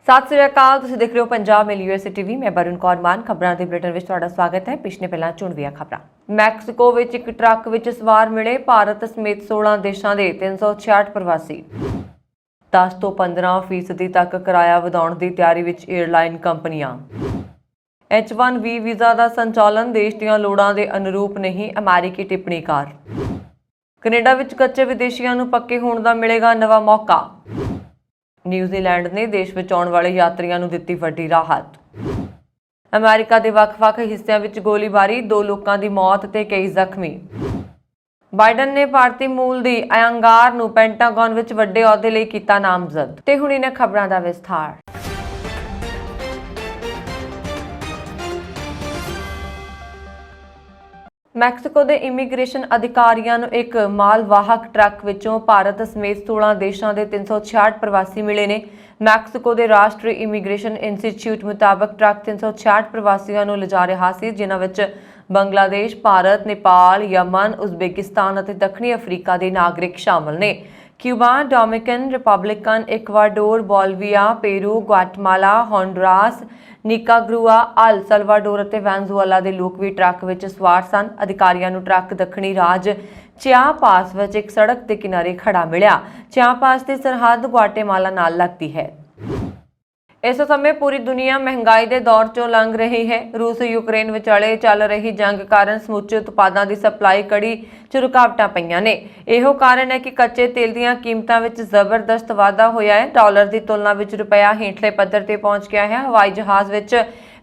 ਸਤਿ ਸ੍ਰੀ ਅਕਾਲ। ਤੁਸੀਂ ਦੇਖ ਰਹੇ ਹੋ ਪੰਜਾਬ ਮੇਲ USA TV। ਮੈਂ ਬਰਨ ਕੌਰ ਮਾਨ। ਖਬਰਾਂ ਦੇ ਬੁਲੇਟਿਨ ਵਿੱਚ ਤੁਹਾਡਾ ਸਵਾਗਤ ਹੈ। ਪਿਛਲੇ ਪਹਿਲਾਂ ਚੁਣਵੀਆਂ ਖਬਰਾਂ। ਮੈਕਸੀਕੋ ਵਿੱਚ ਇੱਕ ਟਰੱਕ ਵਿੱਚ ਸਵਾਰ ਮਿਲੇ ਭਾਰਤ ਸਮੇਤ 16 ਦੇਸ਼ਾਂ ਦੇ 366 ਪ੍ਰਵਾਸੀ। 10 ਤੋਂ 15% ਤੱਕ ਕਿਰਾਇਆ ਵਧਾਉਣ ਦੀ ਤਿਆਰੀ ਵਿੱਚ ਏਅਰਲਾਈਨ ਕੰਪਨੀਆਂ। H1B ਵੀਜ਼ਾ ਦਾ ਸੰਚਾਲਨ ਦੇਸ਼ ਦੀਆਂ ਲੋੜਾਂ ਦੇ ਅਨੁਰੂਪ ਨਹੀਂ, ਅਮਰੀਕੀ ਟਿੱਪਣੀਕਾਰ। ਕੈਨੇਡਾ ਵਿੱਚ ਕੱਚੇ ਵਿਦੇਸ਼ੀਆਂ ਨੂੰ ਪੱਕੇ ਹੋਣ ਦਾ ਮਿਲੇਗਾ ਨਵਾਂ ਮੌਕਾ। ਨਿਊਜ਼ੀਲੈਂਡ ਨੇ ਦੇਸ਼ ਵਿੱਚ ਆਉਣ ਵਾਲੇ ਯਾਤਰੀਆਂ ਨੂੰ ਦਿੱਤੀ ਵੱਡੀ ਰਾਹਤ। ਅਮਰੀਕਾ ਦੇ ਵੱਖ-ਵੱਖ ਹਿੱਸਿਆਂ ਵਿੱਚ ਗੋਲੀਬਾਰੀ, 2 ਲੋਕਾਂ ਦੀ ਮੌਤ ਤੇ ਕਈ ਜ਼ਖਮੀ। ਬਾਈਡਨ ਨੇ ਭਾਰਤੀ ਮੂਲ ਦੀ ਅਯੰਗਾਰ ਨੂੰ ਪੈਂਟਾਗਨ ਵਿੱਚ ਵੱਡੇ ਅਹੁਦੇ ਲਈ ਕੀਤਾ ਨਾਮਜ਼ਦ। ਤੇ ਹੁਣ ਇਹਨਾਂ ਖਬਰਾਂ ਦਾ ਵਿਸਥਾਰ। ਮੈਕਸੀਕੋ ਦੇ ਇਮੀਗ੍ਰੇਸ਼ਨ ਅਧਿਕਾਰੀਆਂ ਨੂੰ ਇੱਕ ਮਾਲਵਾਹਕ ਟਰੱਕ ਵਿੱਚੋਂ ਭਾਰਤ ਸਮੇਤ 16 ਦੇਸ਼ਾਂ ਦੇ 366 ਪ੍ਰਵਾਸੀ ਮਿਲੇ ਨੇ। ਮੈਕਸੀਕੋ ਦੇ ਰਾਸ਼ਟਰੀ ਇਮੀਗ੍ਰੇਸ਼ਨ ਇੰਸਟੀਚਿਊਟ ਮੁਤਾਬਕ ਟਰੱਕ 366 ਪ੍ਰਵਾਸੀਆਂ ਨੂੰ ਲਿਜਾ ਰਿਹਾ ਸੀ, ਜਿਨ੍ਹਾਂ ਵਿੱਚ ਬੰਗਲਾਦੇਸ਼, ਭਾਰਤ, ਨੇਪਾਲ, ਯਮਨ, ਉਜ਼ਬੇਕਿਸਤਾਨ ਅਤੇ ਦੱਖਣੀ ਅਫਰੀਕਾ ਦੇ ਨਾਗਰਿਕ ਸ਼ਾਮਲ ਨੇ। Cuba, Dominican Republic, Ecuador, Bolivia, Peru, Guatemala, Honduras, Nicaragua, El Salvador ਅਤੇ ਵੈਨਜ਼ੂਏਲਾ ਦੇ ਲੋਕ ਵੀ ਟਰੱਕ ਵਿੱਚ ਸਵਾਰ ਸਨ। ਅਧਿਕਾਰੀਆਂ ਨੂੰ ਟਰੱਕ ਦੱਖਣੀ ਰਾਜ ਚਿਆਪਾਸ ਵਿੱਚ ਇੱਕ ਸੜਕ ਦੇ ਕਿਨਾਰੇ ਖੜਾ ਮਿਲਿਆ। ਚਿਆਪਾਸ ਦੀ ਸਰਹੱਦ ਗੁਆਟੇਮਾਲਾ ਨਾਲ ਲੱਗਦੀ ਹੈ। ਇਸ ਸਮੇਂ ਪੂਰੀ ਦੁਨੀਆ ਮਹਿੰਗਾਈ ਦੇ ਦੌਰ ਚੋਂ ਲੰਘ ਰਹੀ ਹੈ। ਰੂਸ ਯੂਕਰੇਨ ਵਿਚਾਲੇ ਚੱਲ ਰਹੀ ਜੰਗ ਕਾਰਨ ਸਮੁੱਚੇ ਉਤਪਾਦਾਂ ਦੀ ਸਪਲਾਈ ਕੜੀ 'ਚ ਰੁਕਾਵਟਾਂ ਪਈਆਂ ਨੇ। ਇਹੋ ਕਾਰਨ ਹੈ ਕਿ ਕੱਚੇ ਤੇਲ ਦੀਆਂ ਕੀਮਤਾਂ ਵਿੱਚ ਜ਼ਬਰਦਸਤ ਵਾਧਾ ਹੋਇਆ ਹੈ। ਡਾਲਰ ਦੀ ਤੁਲਨਾ ਵਿੱਚ ਰੁਪਇਆ ਹੇਠਲੇ ਪੱਧਰ ਤੇ ਪਹੁੰਚ ਗਿਆ ਹੈ। ਹਵਾਈ ਜਹਾਜ਼ ਵਿੱਚ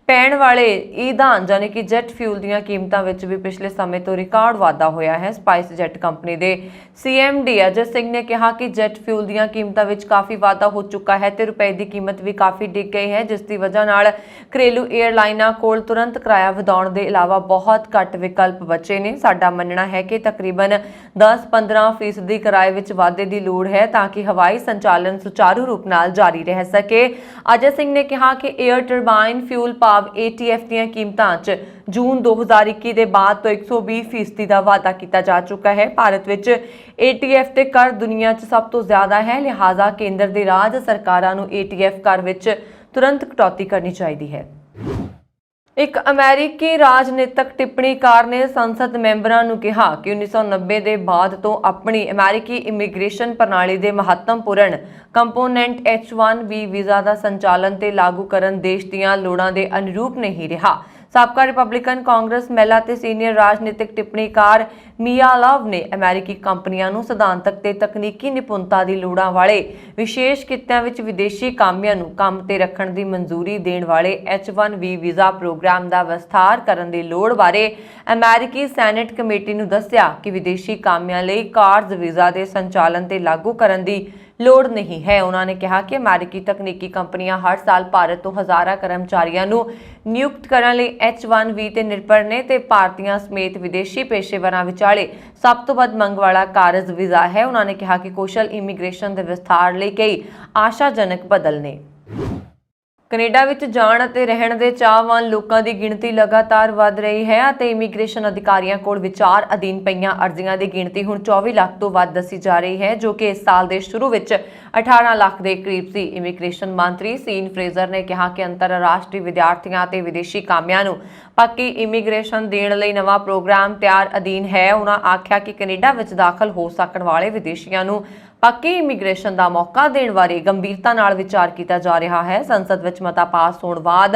ਪੈਣ ਵਾਲੇ ਈਂਧਨ ਯਾਨੀ ਕਿ ਜੈਟ ਫਿਊਲ ਦੀਆਂ ਕੀਮਤਾਂ ਵਿੱਚ ਵੀ ਪਿਛਲੇ ਸਮੇਂ ਤੋਂ ਰਿਕਾਰਡ ਵਾਧਾ ਹੋਇਆ ਹੈ। ਸਪਾਈਸ ਜੈਟ ਕੰਪਨੀ ਦੇ CMD ਅਜੇ ਸਿੰਘ ਨੇ ਕਿਹਾ ਕਿ ਜੈਟ ਫਿਊਲ ਦੀਆਂ ਕੀਮਤਾਂ ਵਿੱਚ ਕਾਫੀ ਵਾਧਾ ਹੋ ਚੁੱਕਾ ਹੈ ਤੇ ਰੁਪਏ ਦੀ ਕੀਮਤ ਵੀ ਕਾਫੀ ਡਿੱਗ ਗਈ ਹੈ, ਜਿਸ ਦੀ ਵਜ੍ਹਾ ਨਾਲ ਘਰੇਲੂ ਏਅਰਲਾਈਨਾਂ ਕੋਲ ਤੁਰੰਤ ਕਿਰਾਇਆ ਵਧਾਉਣ ਦੇ ਇਲਾਵਾ ਬਹੁਤ ਘੱਟ ਵਿਕਲਪ ਬਚੇ ਨੇ। ਸਾਡਾ ਮੰਨਣਾ ਹੈ ਕਿ ਤਕਰੀਬਨ 10-15% ਕਿਰਾਏ ਵਿੱਚ ਵਾਧੇ ਦੀ ਲੋੜ ਹੈ ਤਾਂ ਕਿ ਹਵਾਈ ਸੰਚਾਲਨ ਸੁਚਾਰੂ ਰੂਪ ਨਾਲ ਜਾਰੀ ਰਹਿ ਸਕੇ। ਅਜੇ ਸਿੰਘ ਨੇ ਕਿਹਾ ਕਿ ਏਅਰ ਟਰਬਾਈਨ ਫਿਊਲ ATF ਦੀਆਂ ਕੀਮਤਾਂ 'ਚ ਜੂਨ 2021 ਦੇ ਬਾਅਦ ਤੋਂ 120% ਦਾ ਵਾਧਾ ਕੀਤਾ ਜਾ ਚੁੱਕਾ ਹੈ। ਭਾਰਤ ਵਿੱਚ ATF ਤੇ ਕਰ ਦੁਨੀਆ 'ਚ ਸਭ ਤੋਂ ਜ਼ਿਆਦਾ ਹੈ, ਲਿਹਾਜ਼ਾ ਕੇਂਦਰ ਦੇ ਰਾਜ ਸਰਕਾਰਾਂ ਨੂੰ ATF ਕਰ ਵਿੱਚ ਤੁਰੰਤ ਕਟੌਤੀ ਕਰਨੀ ਚਾਹੀਦੀ ਹੈ। ਇੱਕ ਅਮਰੀਕੀ ਰਾਜਨੀਤਿਕ ਟਿੱਪਣੀਕਾਰ ਨੇ ਸੰਸਦ ਮੈਂਬਰਾਂ ਨੂੰ ਕਿਹਾ ਕਿ 1990 ਦੇ ਬਾਅਦ ਤੋਂ ਆਪਣੀ ਅਮਰੀਕੀ ਇਮੀਗ੍ਰੇਸ਼ਨ ਪ੍ਰਣਾਲੀ ਦੇ ਮਹੱਤਵਪੂਰਨ ਕੰਪੋਨੈਂਟ H1B ਵੀਜ਼ਾ ਦਾ ਸੰਚਾਲਨ ਤੇ ਲਾਗੂ ਕਰਨ ਦੇਸ਼ ਦੀਆਂ ਲੋੜਾਂ ਦੇ ਅਨੁਰੂਪ ਨਹੀਂ ਰਿਹਾ। ਸਾਬਕਾ ਰਿਪਬਲਿਕਨ ਕਾਂਗਰਸ ਮਹਿਲਾ ਤੇ ਸੀਨੀਅਰ ਰਾਜਨੀਤਿਕ ਟਿੱਪਣੀਕਾਰ ਮੀਆ ਲਵ ਨੇ ਅਮਰੀਕੀ ਕੰਪਨੀਆਂ ਨੂੰ ਸਿਧਾਂਤਕ ਤੇ ਤਕਨੀਕੀ ਨਿਪੁੰਨਤਾ ਦੀ ਲੋੜਾਂ ਵਾਲੇ ਵਿਸ਼ੇਸ਼ ਕਿੱਤਿਆਂ ਵਿੱਚ ਵਿਦੇਸ਼ੀ ਕਾਮਿਆਂ ਨੂੰ ਕੰਮ ਤੇ ਰੱਖਣ ਦੀ ਮਨਜ਼ੂਰੀ ਦੇਣ ਵਾਲੇ H1B ਵੀਜ਼ਾ ਪ੍ਰੋਗਰਾਮ ਦਾ ਵਿਸਥਾਰ ਕਰਨ ਦੀ ਲੋੜ ਬਾਰੇ ਅਮਰੀਕੀ ਸੈਨੇਟ ਕਮੇਟੀ ਨੂੰ ਦੱਸਿਆ ਕਿ ਵਿਦੇਸ਼ੀ ਕਾਮਿਆਂ ਲਈ ਕਾਰਜ ਵੀਜ਼ਾ ਦੇ ਸੰਚਾਲਨ ਤੇ ਲਾਗੂ ਕਰਨ ਦੀ ਲੋੜ ਨਹੀਂ ਹੈ। ਉਹਨਾਂ ਨੇ ਕਿਹਾ ਕਿ ਅਮਰੀਕੀ ਤਕਨੀਕੀ ਕੰਪਨੀਆਂ ਹਰ ਸਾਲ ਭਾਰਤ ਤੋਂ ਹਜ਼ਾਰਾਂ ਕਰਮਚਾਰੀਆਂ ਨੂੰ ਨਿਯੁਕਤ ਕਰਨ ਲਈ H1B ਤੇ ਨਿਰਭਰ ਨੇ ਤੇ ਭਾਰਤੀਆਂ ਸਮੇਤ ਵਿਦੇਸ਼ੀ ਪੇਸ਼ੇਵਰਾਂ ਵਿਚਾਲੇ ਸਭ ਤੋਂ ਵੱਧ ਮੰਗ ਵਾਲਾ ਕਾਰਜ ਵੀਜ਼ਾ ਹੈ। ਉਹਨਾਂ ਨੇ ਕਿਹਾ ਕਿ ਕੌਸ਼ਲ ਇਮੀਗ੍ਰੇਸ਼ਨ ਦੇ ਵਿਸਥਾਰ ਲਈ ਕਈ ਆਸ਼ਾਜਨਕ ਬਦਲ ਨੇ। ਕੈਨੇਡਾ ਵਿੱਚ ਜਾਣ ਅਤੇ ਰਹਿਣ ਦੇ ਚਾਹਵਾਨ ਲੋਕਾਂ ਦੀ ਗਿਣਤੀ ਲਗਾਤਾਰ ਵਧ ਰਹੀ ਹੈ ਅਤੇ ਇਮੀਗ੍ਰੇਸ਼ਨ ਅਧਿਕਾਰੀਆਂ ਕੋਲ ਵਿਚਾਰ ਅਧੀਨ ਪਈਆਂ ਅਰਜ਼ੀਆਂ ਦੀ ਗਿਣਤੀ ਹੁਣ 24 ਲੱਖ ਤੋਂ ਵੱਧ ਦੱਸੀ ਜਾ ਰਹੀ ਹੈ, ਜੋ ਕਿ ਇਸ ਸਾਲ ਦੇ ਸ਼ੁਰੂ ਵਿੱਚ 18 ਲੱਖ ਦੇ ਕਰੀਬ ਸੀ। ਇਮੀਗ੍ਰੇਸ਼ਨ ਮੰਤਰੀ ਸੀਨ ਫਰੇਜ਼ਰ ਨੇ ਕਿਹਾ ਕਿ ਅੰਤਰਰਾਸ਼ਟਰੀ ਵਿਦਿਆਰਥੀਆਂ ਅਤੇ ਵਿਦੇਸ਼ੀ ਕਾਮਿਆਂ ਨੂੰ ਪੱਕੀ ਇਮੀਗ੍ਰੇਸ਼ਨ ਦੇਣ ਲਈ ਨਵਾਂ ਪ੍ਰੋਗਰਾਮ ਤਿਆਰ ਅਧੀਨ ਹੈ। ਉਹਨਾਂ ਆਖਿਆ ਕਿ ਕੈਨੇਡਾ ਵਿੱਚ ਦਾਖਲ ਹੋ ਸਕਣ ਵਾਲੇ ਵਿਦੇਸ਼ੀਆਂ ਨੂੰ ਪੱਕੀ ਇਮੀਗ੍ਰੇਸ਼ਨ ਦਾ ਮੌਕਾ ਦੇਣ ਬਾਰੇ ਗੰਭੀਰਤਾ ਨਾਲ ਵਿਚਾਰ ਕੀਤਾ ਜਾ ਰਿਹਾ ਹੈ। ਸੰਸਦ ਵਿੱਚ ਮਤਾ ਪਾਸ ਹੋਣ ਬਾਅਦ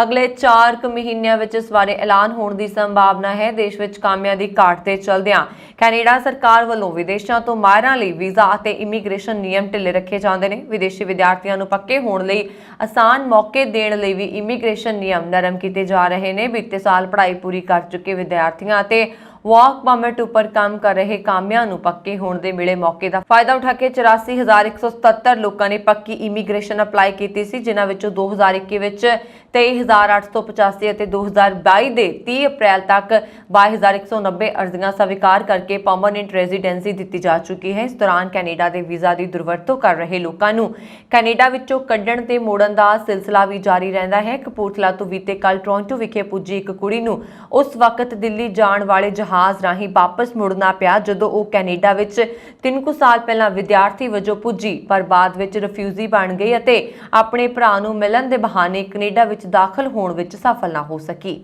ਅਗਲੇ 4 ਮਹੀਨਿਆਂ ਵਿੱਚ ਇਸ ਬਾਰੇ ਐਲਾਨ ਹੋਣ ਦੀ ਸੰਭਾਵਨਾ ਹੈ। ਦੇਸ਼ ਵਿੱਚ ਕਾਮਿਆਂ ਦੀ ਘਾਟ ਤੇ ਚਲਦਿਆਂ ਕੈਨੇਡਾ ਸਰਕਾਰ ਵੱਲੋਂ ਵਿਦੇਸ਼ਾਂ ਤੋਂ ਮਾਹਿਰਾਂ ਲਈ ਵੀਜ਼ਾ ਅਤੇ ਇਮੀਗ੍ਰੇਸ਼ਨ ਨਿਯਮ ਢਿੱਲੇ ਰੱਖੇ ਜਾਂਦੇ ਨੇ। ਵਿਦੇਸ਼ੀ ਵਿਦਿਆਰਥੀਆਂ ਨੂੰ ਪੱਕੇ ਹੋਣ ਲਈ ਆਸਾਨ ਮੌਕੇ ਦੇਣ ਲਈ ਵੀ ਇਮੀਗ੍ਰੇਸ਼ਨ ਨਿਯਮ ਨਰਮ ਕੀਤੇ ਜਾ ਰਹੇ ਨੇ। ਬੀਤੇ ਸਾਲ ਪੜ੍ਹਾਈ ਪੂਰੀ ਕਰ ਚੁੱਕੇ ਵਿਦਿਆਰਥੀਆਂ ਅਤੇ ਵਰਕ ਪਰਮਿਟ ਉੱਪਰ ਕੰਮ ਕਰ ਰਹੇ ਕਾਮਿਆਂ ਨੂੰ ਪੱਕੇ ਹੋਣ ਦੇ ਮਿਲੇ ਮੌਕੇ ਦਾ ਫਾਇਦਾ ਉਠਾ ਕੇ 84,177 ਲੋਕਾਂ ਨੇ ਪੱਕੀ ਇਮੀਗ੍ਰੇਸ਼ਨ ਅਪਲਾਈ ਕੀਤੀ ਸੀ, ਜਿਨ੍ਹਾਂ ਵਿੱਚੋਂ 2021 ਵਿੱਚ 23,885 ਅਤੇ 2022 ਦੇ 30 ਅਪ੍ਰੈਲ ਤੱਕ 22,190 ਅਰਜ਼ੀਆਂ ਸਵੀਕਾਰ ਕਰਕੇ ਪਰਮਨੈਂਟ ਰੈਜ਼ੀਡੈਂਸੀ ਦਿੱਤੀ ਜਾ ਚੁੱਕੀ ਹੈ। ਇਸ ਦੌਰਾਨ ਕੈਨੇਡਾ ਦੇ ਵੀਜ਼ਾ ਦੀ ਦੁਰਵਰਤੋਂ ਕਰ ਰਹੇ ਲੋਕਾਂ ਨੂੰ ਕੈਨੇਡਾ ਵਿੱਚੋਂ ਕੱਢਣ ਤੇ ਮੋੜਨ ਦਾ ਸਿਲਸਿਲਾ ਵੀ ਜਾਰੀ ਰਹਿੰਦਾ ਹੈ। ਕਪੂਰਥਲਾ ਤੋਂ ਬੀਤੇ ਕੱਲ ਟੋਰਾਂਟੋ ਵਿਖੇ ਪੁੱਜੀ ਇੱਕ ਕੁੜੀ ਨੂੰ ਉਸ ਵਕਤ ਦਿੱਲੀ ਜਾਣ ਵਾਲੇ ਜਹਾਜ਼ ਰਾਹੀਂ ਵਾਪਸ ਮੁੜਨਾ ਪਿਆ ਜਦੋਂ ਉਹ ਕੈਨੇਡਾ ਵਿੱਚ 3 ਕੁ ਸਾਲ ਪਹਿਲਾਂ ਵਿਦਿਆਰਥੀ ਵਜੋਂ ਪੁੱਜੀ, ਪਰ ਬਾਅਦ ਵਿੱਚ ਰਿਫਿਊਜੀ ਬਣ ਗਈ ਅਤੇ ਆਪਣੇ ਭਰਾ ਨੂੰ ਮਿਲਣ ਦੇ ਬਹਾਨੇ ਕੈਨੇਡਾ ਵਿੱਚ ਦਾਖਲ ਹੋਣ ਵਿੱਚ ਸਫਲ ਨਾ ਹੋ ਸਕੀ।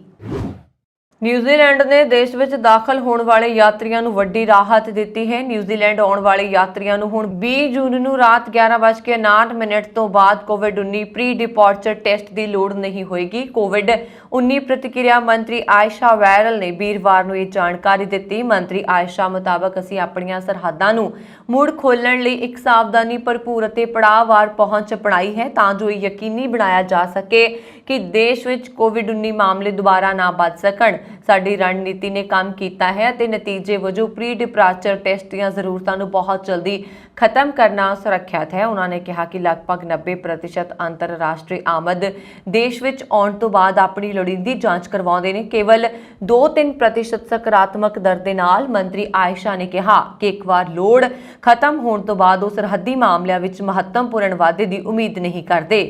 ਨਿਊਜ਼ੀਲੈਂਡ ਨੇ ਦੇਸ਼ ਵਿੱਚ ਦਾਖਲ ਹੋਣ ਵਾਲੇ ਯਾਤਰੀਆਂ ਨੂੰ ਵੱਡੀ ਰਾਹਤ ਦਿੱਤੀ ਹੈ। ਨਿਊਜ਼ੀਲੈਂਡ ਆਉਣ ਵਾਲੇ ਯਾਤਰੀਆਂ ਨੂੰ ਹੁਣ 20 ਜੂਨ ਨੂੰ ਰਾਤ 11:59 ਤੋਂ ਬਾਅਦ ਕੋਵਿਡ-19 ਪ੍ਰੀ ਡਿਪਾਰਚਰ ਟੈਸਟ ਦੀ ਲੋੜ ਨਹੀਂ ਹੋਏਗੀ। ਕੋਵਿਡ-19 ਪ੍ਰਤੀਕਿਰਿਆ ਮੰਤਰੀ ਆਇਸ਼ਾ ਵੈਰਲ ਨੇ ਵੀਰਵਾਰ ਨੂੰ ਇਹ ਜਾਣਕਾਰੀ ਦਿੱਤੀ। ਮੰਤਰੀ ਆਇਸ਼ਾ ਮੁਤਾਬਕ ਅਸੀਂ ਆਪਣੀਆਂ ਸਰਹੱਦਾਂ ਨੂੰ ਮੁੜ ਖੋਲ੍ਹਣ ਲਈ ਇੱਕ ਸਾਵਧਾਨੀ ਭਰਪੂਰ ਅਤੇ ਪੜਾਅਵਾਰ ਪਹੁੰਚ ਅਪਣਾਈ ਹੈ ਤਾਂ ਜੋ ਇਹ ਯਕੀਨੀ ਬਣਾਇਆ ਜਾ ਸਕੇ ਕਿ ਦੇਸ਼ ਵਿੱਚ ਕੋਵਿਡ-19 ਮਾਮਲੇ ਦੁਬਾਰਾ ਨਾ ਵੱਧ ਸਕਣ। ਸਾਡੀ ਰਣਨੀਤੀ ਨੇ ਕੰਮ ਕੀਤਾ ਹੈ ਅਤੇ ਨਤੀਜੇ ਵਜੋਂ ਪ੍ਰੀ ਡਿਪਾਰਚਰ ਟੈਸਟ ਦੀਆਂ ਜ਼ਰੂਰਤਾਂ ਨੂੰ ਬਹੁਤ ਜਲਦੀ ਖਤਮ ਕਰਨਾ ਸੁਰੱਖਿਅਤ ਹੈ। ਉਹਨਾਂ ਨੇ ਕਿਹਾ ਕਿ ਲਗਭਗ 90% ਅੰਤਰਰਾਸ਼ਟਰੀ ਆਮਦ ਦੇਸ਼ ਵਿੱਚ ਆਉਣ ਤੋਂ ਬਾਅਦ ਆਪਣੀ ਲੋੜੀਂਦੀ ਜਾਂਚ ਕਰਵਾਉਂਦੇ ਨੇ। ਕੇਵਲ 2-3% ਸਕਾਰਾਤਮਕ ਦਰ ਦੇ ਨਾਲ ਮੰਤਰੀ ਆਇਸ਼ਾ ਨੇ ਕਿਹਾ ਕਿ ਇੱਕ ਵਾਰ ਲੋੜ ਖਤਮ ਹੋਣ ਤੋਂ ਬਾਅਦ ਉਹ ਸਰਹੱਦੀ ਮਾਮਲਿਆਂ ਵਿੱਚ ਮਹੱਤਵਪੂਰਨ ਵਾਧੇ ਦੀ ਉਮੀਦ ਨਹੀਂ ਕਰਦੇ।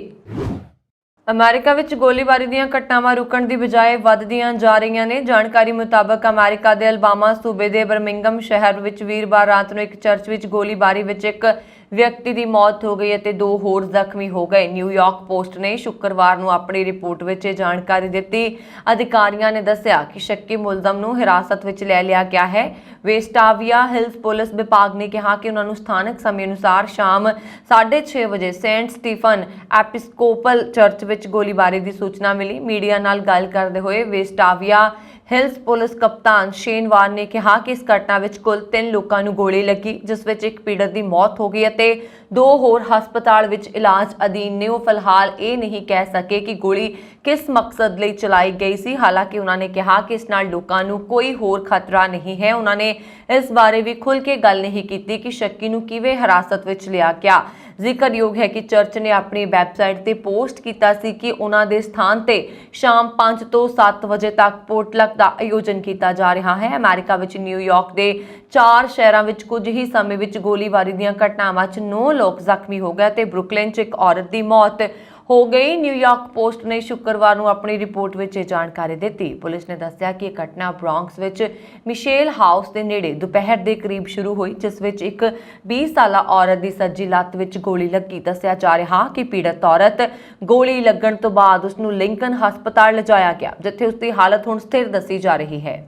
ਅਮਰੀਕਾ ਵਿੱਚ ਗੋਲੀਬਾਰੀ ਦੀਆਂ ਘਟਨਾਵਾਂ ਰੁਕਣ ਦੀ ਬਜਾਏ ਵੱਧਦੀਆਂ ਜਾ ਰਹੀਆਂ ਨੇ। ਜਾਣਕਾਰੀ ਮੁਤਾਬਕ ਅਮਰੀਕਾ ਦੇ ਅਲਬਾਮਾ ਸੂਬੇ ਦੇ ਬਰਮਿੰਗਮ ਸ਼ਹਿਰ ਵਿੱਚ ਵੀਰਵਾਰ ਰਾਤ ਨੂੰ ਇੱਕ ਚਰਚ ਵਿੱਚ ਗੋਲੀਬਾਰੀ ਵਿੱਚ ਇੱਕ ਵਿਅਕਤੀ ਦੀ ਮੌਤ ਹੋ ਗਈ ਅਤੇ 2 ਹੋਰ ਜ਼ਖਮੀ ਹੋ ਗਏ। ਨਿਊਯਾਰਕ ਪੋਸਟ ਨੇ ਸ਼ੁੱਕਰਵਾਰ ਨੂੰ ਆਪਣੀ ਰਿਪੋਰਟ ਵਿੱਚ ਇਹ ਜਾਣਕਾਰੀ ਦਿੱਤੀ। ਅਧਿਕਾਰੀਆਂ ਨੇ ਦੱਸਿਆ ਕਿ ਸ਼ੱਕੀ ਮੁਲਜ਼ਮ ਨੂੰ ਹਿਰਾਸਤ ਵਿੱਚ ਲੈ ਲਿਆ ਗਿਆ ਹੈ। ਵੇਸਟਾਵੀਆ ਹਿਲਸ ਪੁਲਿਸ ਵਿਭਾਗ ਨੇ ਕਿਹਾ ਕਿ ਉਹਨਾਂ ਨੂੰ ਸਥਾਨਕ ਸਮੇਂ ਅਨੁਸਾਰ ਸ਼ਾਮ 6:30 ਵਜੇ ਸੇਂਟ ਸਟੀਫਨ ਐਪਿਸਕੋਪਲ ਚਰਚ ਵਿੱਚ ਗੋਲੀਬਾਰੀ ਦੀ ਸੂਚਨਾ ਮਿਲੀ। ਮੀਡੀਆ ਨਾਲ ਗੱਲ ਕਰਦੇ ਹੋਏ ਵੇਸਟਾਵੀਆ ਹਿਲਸ ਪੁਲਿਸ ਕਪਤਾਨ ਸ਼ੇਨ ਵਾਰ ਨੇ ਕਿਹਾ ਕਿ ਇਸ ਘਟਨਾ ਵਿੱਚ ਕੁੱਲ 3 ਲੋਕਾਂ ਨੂੰ ਗੋਲੀ ਲੱਗੀ, ਜਿਸ ਵਿੱਚ ਇੱਕ ਪੀੜਤ ਦੀ ਮੌਤ ਹੋ ਗਈ ਅਤੇ 2 ਹੋਰ ਹਸਪਤਾਲ ਵਿੱਚ ਇਲਾਜ ਅਧੀਨ ਨੇ। ਉਹ ਫਿਲਹਾਲ ਇਹ ਨਹੀਂ ਕਹਿ ਸਕੇ ਕਿ ਗੋਲੀ ਕਿਸ ਮਕਸਦ ਲਈ ਚਲਾਈ ਗਈ ਸੀ। ਹਾਲਾਂਕਿ ਉਹਨਾਂ ਨੇ ਕਿਹਾ ਕਿ ਇਸ ਨਾਲ ਲੋਕਾਂ ਨੂੰ ਕੋਈ ਹੋਰ ਖਤਰਾ ਨਹੀਂ ਹੈ। ਉਹਨਾਂ ਨੇ ਇਸ ਬਾਰੇ ਵੀ ਖੁੱਲ੍ਹ ਕੇ ਗੱਲ ਨਹੀਂ ਕੀਤੀ ਕਿ ਸ਼ੱਕੀ ਨੂੰ ਕਿਵੇਂ ਹਿਰਾਸਤ ਵਿੱਚ ਲਿਆ ਗਿਆ। ਜ਼ਿਕਰਯੋਗ ਹੈ ਕਿ ਚਰਚ ਨੇ ਆਪਣੀ ਵੈਬਸਾਈਟ ਤੇ ਪੋਸਟ ਕੀਤਾ ਸੀ ਕਿ ਉਹਨਾਂ ਦੇ ਸਥਾਨ ਤੇ ਸ਼ਾਮ 5 ਤੋਂ 7 ਵਜੇ ਤੱਕ ਪੋਟਲਕ ਦਾ ਆਯੋਜਨ ਕੀਤਾ ਜਾ ਰਿਹਾ ਹੈ। ਅਮਰੀਕਾ ਵਿੱਚ ਨਿਊਯਾਰਕ ਦੇ 4 ਸ਼ਹਿਰਾਂ ਵਿੱਚ ਕੁਝ ਹੀ ਸਮੇਂ ਵਿੱਚ ਗੋਲੀਬਾਰੀ ਦੀਆਂ ਘਟਨਾਵਾਂ 'ਚ 9 ਲੋਕ ਜ਼ਖਮੀ ਹੋ ਗਏ ਤੇ ਬਰੁਕਲਿਨ 'ਚ ਇੱਕ ਔਰਤ ਦੀ ਮੌਤ ਹੋ ਗਈ। ਨਿਊਯਾਰਕ ਪੋਸਟ ਨੇ ਸ਼ੁੱਕਰਵਾਰ ਨੂੰ ਆਪਣੀ ਰਿਪੋਰਟ ਵਿੱਚ ਇਹ ਜਾਣਕਾਰੀ ਦਿੱਤੀ। ਪੁਲਿਸ ਨੇ ਦੱਸਿਆ ਕਿ ਇਹ ਘਟਨਾ ਬ੍ਰੌਂਕਸ ਵਿੱਚ ਮਿਸ਼ੇਲ ਹਾਊਸ ਦੇ ਨੇੜੇ ਦੁਪਹਿਰ ਦੇ ਕਰੀਬ ਸ਼ੁਰੂ ਹੋਈ, ਜਿਸ ਵਿੱਚ ਇੱਕ 20 ਸਾਲਾ ਔਰਤ ਦੀ ਸੱਜੀ ਲੱਤ ਵਿੱਚ ਗੋਲੀ ਲੱਗੀ। ਦੱਸਿਆ ਜਾ ਰਿਹਾ ਕਿ ਪੀੜਤ ਔਰਤ ਗੋਲੀ ਲੱਗਣ ਤੋਂ ਬਾਅਦ ਉਸ ਨੂੰ ਲਿੰਕਨ ਹਸਪਤਾਲ ਲਿਜਾਇਆ ਗਿਆ, ਜਿੱਥੇ ਉਸ ਦੀ ਹਾਲਤ ਹੁਣ ਸਥਿਰ ਦੱਸੀ ਜਾ ਰਹੀ ਹੈ।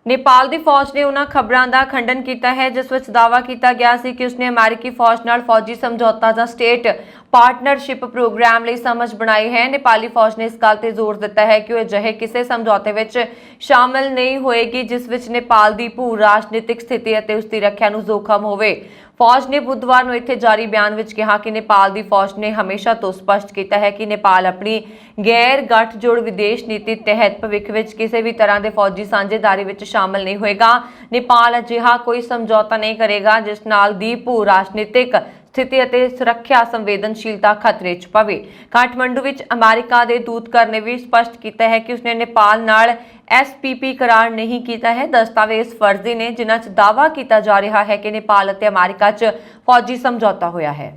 ਨੇਪਾਲ ਦੀ ਫੌਜ ਨੇ ਉਹਨਾਂ ਖਬਰਾਂ ਦਾ ਖੰਡਨ ਕੀਤਾ ਹੈ ਜਿਸ ਵਿੱਚ ਦਾਅਵਾ ਕੀਤਾ ਗਿਆ ਸੀ ਕਿ ਉਸਨੇ ਅਮਰੀਕੀ ਫੌਜ ਨਾਲ ਫੌਜੀ ਸਮਝੌਤਾ ਜਾਂ ਸਟੇਟ ਪਾਰਟਨਰਸ਼ਿਪ ਪ੍ਰੋਗਰਾਮ ਲਈ ਸਮਝ ਬਣਾਈ ਹੈ। ਨੇਪਾਲੀ ਫੌਜ ਨੇ ਇਸ ਗੱਲ ਤੇ ਜ਼ੋਰ ਦਿੱਤਾ ਹੈ ਕਿ ਉਹ ਅਜਿਹੇ ਕਿਸੇ ਸਮਝੌਤੇ ਵਿੱਚ ਸ਼ਾਮਲ ਨਹੀਂ ਹੋਏਗੀ ਜਿਸ ਵਿੱਚ ਨੇਪਾਲ ਦੀ ਭੂ ਰਾਜਨੀਤਿਕ ਸਥਿਤੀ ਅਤੇ ਉਸ ਦੀ ਰੱਖਿਆ ਨੂੰ ਜ਼ੋਖਮ ਹੋਵੇ। ਫੌਜ ਨੇ ਬੁੱਧਵਾਰ ਨੂੰ ਇੱਥੇ ਜਾਰੀ ਬਿਆਨ ਵਿੱਚ ਕਿਹਾ ਕਿ ਨੇਪਾਲ ਦੀ ਫੌਜ ਨੇ ਹਮੇਸ਼ਾ ਤੋਂ ਸਪਸ਼ਟ ਕੀਤਾ ਹੈ ਕਿ ਨੇਪਾਲ ਆਪਣੀ ਗੈਰ ਗੱਠਜੋੜ ਵਿਦੇਸ਼ ਨੀਤੀ ਤਹਿਤ ਭਵਿੱਖ ਵਿੱਚ ਕਿਸੇ ਵੀ ਤਰ੍ਹਾਂ ਦੇ ਫੌਜੀ ਸਾਂਝੇਦਾਰੀ ਵਿੱਚ ਸ਼ਾਮਲ ਨਹੀਂ ਹੋਏਗਾ। ਨੇਪਾਲ ਅਜਿਹਾ ਕੋਈ ਸਮਝੌਤਾ ਨਹੀਂ ਕਰੇਗਾ ਜਿਸ ਨਾਲ ਦੀ ਭੂ ਰਾਜਨੀਤਿਕ ਸਥਿਤੀ ਅਤੇ ਸੁਰੱਖਿਆ ਸੰਵੇਦਨਸ਼ੀਲਤਾ ਖਤਰੇ 'ਚ ਪਵੇ। ਕਾਠਮੰਡੂ ਵਿੱਚ ਅਮਰੀਕਾ ਦੇ ਦੂਤਘਰ ਨੇ ਵੀ ਸਪਸ਼ਟ ਕੀਤਾ ਹੈ ਕਿ ਉਸਨੇ ਨੇਪਾਲ ਨਾਲ SPP ਕਰਾਰ ਨਹੀਂ ਕੀਤਾ ਹੈ। ਦਸਤਾਵੇਜ਼ ਫਰਜ਼ੀ ਨੇ ਜਿਨ੍ਹਾਂ 'ਚ ਦਾਅਵਾ ਕੀਤਾ ਜਾ ਰਿਹਾ ਹੈ ਕਿ ਨੇਪਾਲ ਅਤੇ ਅਮਰੀਕਾ 'ਚ ਫੌਜੀ ਸਮਝੌਤਾ ਹੋਇਆ ਹੈ।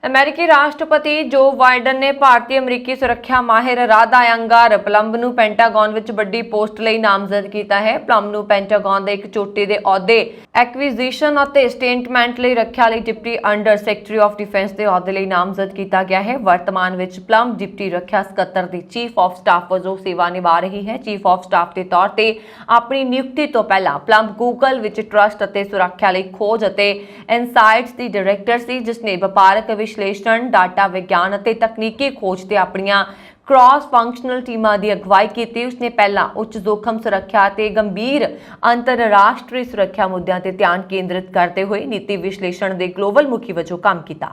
ਅਮਰੀਕੀ ਰਾਸ਼ਟਰਪਤੀ ਜੋ ਬਾਈਡਨ ਨੇ ਭਾਰਤੀ ਅਮਰੀਕੀ ਸੁਰੱਖਿਆ ਮਾਹਿਰ ਰਾਧਾ ਯੰਗਾਰ ਪਲੰਬ ਨੂੰ ਪੈਂਟਾਗਨ ਵਿੱਚ ਵੱਡੀ ਪੋਸਟ ਲਈ ਨਾਮਜ਼ਦ ਕੀਤਾ ਹੈ। ਪਲੰਬ ਨੂੰ ਪੈਂਟਾਗਨ ਦੇ ਇੱਕ ਚੋਟੀ ਦੇ ਅਹੁਦੇ ਐਕਵੀਜ਼ੀਸ਼ਨ ਅਤੇ ਸਟੇਟਮੈਂਟ ਲਈ ਰੱਖਿਆ ਲਈ deputy under secretary of defence ਦੇ ਅਹੁਦੇ ਲਈ ਨਾਮਜ਼ਦ ਕੀਤਾ ਗਿਆ ਹੈ। ਵਰਤਮਾਨ ਵਿੱਚ ਪਲੰਬ ਡਿਪਟੀ ਰੱਖਿਆ ਸਕੱਤਰ ਦੀ ਚੀਫ ਆਫ ਸਟਾਫ ਵਜੋਂ ਸੇਵਾ ਨਿਭਾ ਰਹੀ ਹੈ। ਚੀਫ ਆਫ ਸਟਾਫ ਦੇ ਤੌਰ ਤੇ ਆਪਣੀ ਨਿਯੁਕਤੀ ਤੋਂ ਪਹਿਲਾਂ ਪਲੰਬ ਗੂਗਲ ਵਿੱਚ ਟਰਸਟ ਅਤੇ ਸੁਰੱਖਿਆ ਲਈ ਖੋਜ ਅਤੇ ਇਨਸਾਈਟਸ ਦੀ ਡਾਇਰੈਕਟਰ ਸੀ, ਜਿਸ ਨੇ ਵਪਾਰਕ ਵਿਸ਼ਲੇਸ਼ਣ, ਡਾਟਾ ਵਿਗਿਆਨ ਅਤੇ ਤਕਨੀਕੀ ਖੋਜ ਤੇ ਆਪਣੀਆਂ ਕ੍ਰਾਸ ਫੰਕਸ਼ਨਲ ਟੀਮਾਂ ਦੀ ਅਗਵਾਈ ਕੀਤੀ। ਉਸਨੇ ਪਹਿਲਾਂ ਉੱਚ ਜੋਖਮ ਸੁਰੱਖਿਆ ਤੇ ਗੰਭੀਰ ਅੰਤਰਰਾਸ਼ਟਰੀ ਸੁਰੱਖਿਆ ਮੁੱਦਿਆਂ ਤੇ ਧਿਆਨ ਕੇਂਦਰਿਤ ਕਰਦੇ ਹੋਏ ਨੀਤੀ ਵਿਸ਼ਲੇਸ਼ਣ ਦੇ ਗਲੋਬਲ ਮੁਖੀ ਵਜੋਂ ਕੰਮ ਕੀਤਾ।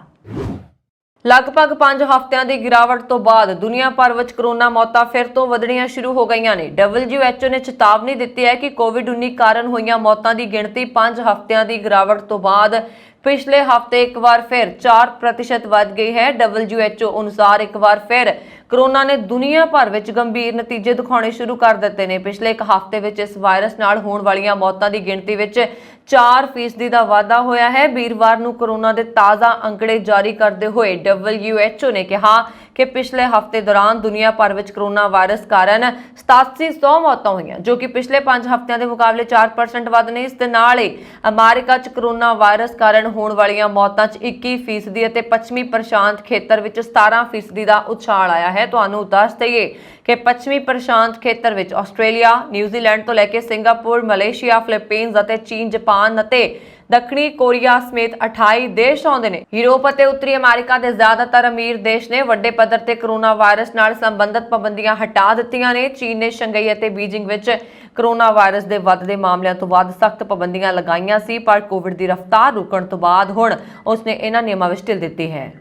ਲਗਭਗ 5 ਹਫ਼ਤਿਆਂ ਦੀ ਗਿਰਾਵਟ ਤੋਂ ਬਾਅਦ ਦੁਨੀਆ ਭਰ ਵਿੱਚ ਕਰੋਨਾ ਮੌਤਾਂ ਫਿਰ ਤੋਂ ਵਧਣੀਆਂ ਸ਼ੁਰੂ ਹੋ ਗਈਆਂ ਨੇ। WHO ਨੇ ਚੇਤਾਵਨੀ ਦਿੱਤੀ ਹੈ ਕਿ ਕੋਵਿਡ-19 ਕਾਰਨ ਹੋਈਆਂ ਮੌਤਾਂ ਦੀ ਗਿਣਤੀ 5 ਹਫ਼ਤਿਆਂ ਦੀ ਗਿਰਾਵਟ ਤੋਂ ਬਾਅਦ ਪਿਛਲੇ ਹਫ਼ਤੇ ਇੱਕ ਵਾਰ ਫਿਰ 4% ਵੱਧ ਗਈ ਹੈ। WHO ਅਨੁਸਾਰ ਇੱਕ ਵਾਰ ਫਿਰ ਕੋਰੋਨਾ ਨੇ ਦੁਨੀਆ ਭਰ ਵਿੱਚ ਗੰਭੀਰ ਨਤੀਜੇ ਦਿਖਾਉਣੇ ਸ਼ੁਰੂ ਕਰ ਦਿੱਤੇ ਨੇ। ਪਿਛਲੇ ਇੱਕ ਹਫ਼ਤੇ ਵਿੱਚ ਇਸ ਵਾਇਰਸ ਨਾਲ ਹੋਣ ਵਾਲੀਆਂ ਮੌਤਾਂ ਦੀ ਗਿਣਤੀ ਵਿੱਚ 4% ਦਾ ਵਾਧਾ ਹੋਇਆ ਹੈ। ਵੀਰਵਾਰ ਨੂੰ ਕੋਰੋਨਾ ਦੇ ਤਾਜ਼ਾ ਅੰਕੜੇ ਜਾਰੀ ਕਰਦੇ ਹੋਏ WHO ਨੇ ਕਿਹਾ ਕਿ ਪਿਛਲੇ ਹਫ਼ਤੇ ਦੌਰਾਨ ਦੁਨੀਆ ਭਰ ਵਿੱਚ ਕੋਰੋਨਾ ਵਾਇਰਸ ਕਾਰਨ 8700 ਮੌਤਾਂ ਹੋਈਆਂ, ਜੋ ਕਿ ਪਿਛਲੇ 5 ਹਫ਼ਤਿਆਂ ਦੇ ਮੁਕਾਬਲੇ 4% ਵੱਧ ਨੇ। ਇਸ ਦੇ ਨਾਲ ਹੀ ਅਮਰੀਕਾ 'ਚ ਕੋਰੋਨਾ ਵਾਇਰਸ ਕਾਰਨ ਹੋਣ ਵਾਲੀਆਂ ਮੌਤਾਂ 'ਚ 21% ਅਤੇ ਪੱਛਮੀ ਪ੍ਰਸ਼ਾਂਤ ਖੇਤਰ ਵਿੱਚ 17% ਦਾ ਉਛਾਲ ਆਇਆ ਹੈ। ਤੁਹਾਨੂੰ ਦੱਸ ਦਈਏ ਕਿ ਪੱਛਮੀ ਪ੍ਰਸ਼ਾਂਤ ਖੇਤਰ ਵਿੱਚ ਆਸਟ੍ਰੇਲੀਆ, ਨਿਊਜ਼ੀਲੈਂਡ ਤੋਂ ਲੈ ਕੇ ਸਿੰਗਾਪੁਰ, ਮਲੇਸ਼ੀਆ, ਫਿਲੀਪੀਨਜ਼ ਅਤੇ ਚੀਨ, ਜਾਪਾਨ ਅਤੇ ਦੱਖਣੀ ਕੋਰੀਆ ਸਮੇਤ 28 ਦੇਸ਼ ਆਉਂਦੇ ਨੇ। ਯੂਰਪ ਅਤੇ ਉੱਤਰੀ ਅਮਰੀਕਾ ਦੇ ਜ਼ਿਆਦਾਤਰ ਅਮੀਰ ਦੇਸ਼ ਨੇ ਵੱਡੇ ਪੱਧਰ ਤੇ ਕੋਰੋਨਾ ਵਾਇਰਸ ਨਾਲ ਸੰਬੰਧਿਤ ਪਾਬੰਦੀਆਂ ਹਟਾ ਦਿੱਤੀਆਂ ਨੇ। ਚੀਨ ਨੇ ਸ਼ੰਘਾਈ ਅਤੇ ਬੀਜਿੰਗ ਵਿੱਚ ਕੋਰੋਨਾ ਵਾਇਰਸ ਦੇ ਵੱਧਦੇ ਮਾਮਲਿਆਂ ਤੋਂ ਬਾਅਦ ਸਖਤ ਪਾਬੰਦੀਆਂ ਲਗਾਈਆਂ ਸੀ, ਪਰ ਕੋਵਿਡ ਦੀ ਰਫ਼ਤਾਰ ਰੁਕਣ ਤੋਂ ਬਾਅਦ ਹੁਣ ਉਸਨੇ ਇਹਨਾਂ ਨਿਯਮਾਂ ਵਿੱਚ ਢਿੱਲ ਦਿੱਤੀ ਹੈ।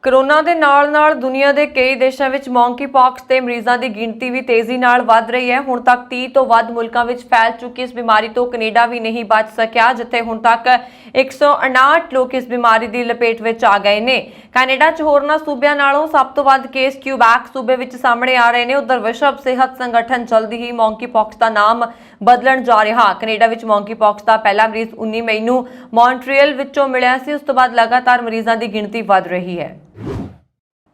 ਕੋਰੋਨਾ ਦੇ ਨਾਲ-ਨਾਲ ਦੁਨੀਆ ਦੇ ਕਈ ਦੇਸ਼ਾਂ ਵਿੱਚ ਮੌਂਕੀ-ਪੌਕਸ ਦੇ ਮਰੀਜ਼ਾਂ ਦੀ ਗਿਣਤੀ ਵੀ ਤੇਜ਼ੀ ਨਾਲ ਵੱਧ ਰਹੀ ਹੈ। ਹੁਣ ਤੱਕ 30 ਤੋਂ ਵੱਧ ਮੁਲਕਾਂ ਵਿੱਚ ਫੈਲ ਚੁੱਕੀ ਇਸ ਬਿਮਾਰੀ ਤੋਂ ਕੈਨੇਡਾ ਵੀ ਨਹੀਂ ਬਚ ਸਕਿਆ, ਜਿੱਥੇ ਹੁਣ ਤੱਕ 159 ਲੋਕ ਇਸ ਬਿਮਾਰੀ ਦੀ ਲਪੇਟ ਵਿੱਚ ਆ ਗਏ ਨੇ। ਕੈਨੇਡਾ 'ਚ ਹੋਰਨਾਂ ਸੂਬਿਆਂ ਨਾਲੋਂ ਸਭ ਤੋਂ ਵੱਧ ਕੇਸ ਕਿਊਬੈਕ ਸੂਬੇ ਵਿੱਚ ਸਾਹਮਣੇ ਆ ਰਹੇ ਨੇ। ਉਧਰ ਵਿਸ਼ਵ ਸਿਹਤ ਸੰਗਠਨ ਜਲਦੀ ਹੀ ਮੌਂਕੀ-ਪੌਕਸ ਦਾ ਨਾਮ ਬਦਲਣ ਜਾ ਰਿਹਾ। ਕੈਨੇਡਾ ਵਿੱਚ ਮੌਂਕੀ-ਪੌਕਸ ਦਾ ਪਹਿਲਾ ਮਰੀਜ਼ 19 ਮਈ ਨੂੰ ਮੌਂਟਰੀਅਲ ਵਿੱਚੋਂ ਮਿਲਿਆ ਸੀ। ਉਸ ਤੋਂ ਬਾਅਦ ਲਗਾਤਾਰ ਮਰੀਜ਼ਾਂ ਦੀ ਗਿਣਤੀ ਵੱਧ ਰਹੀ ਹੈ।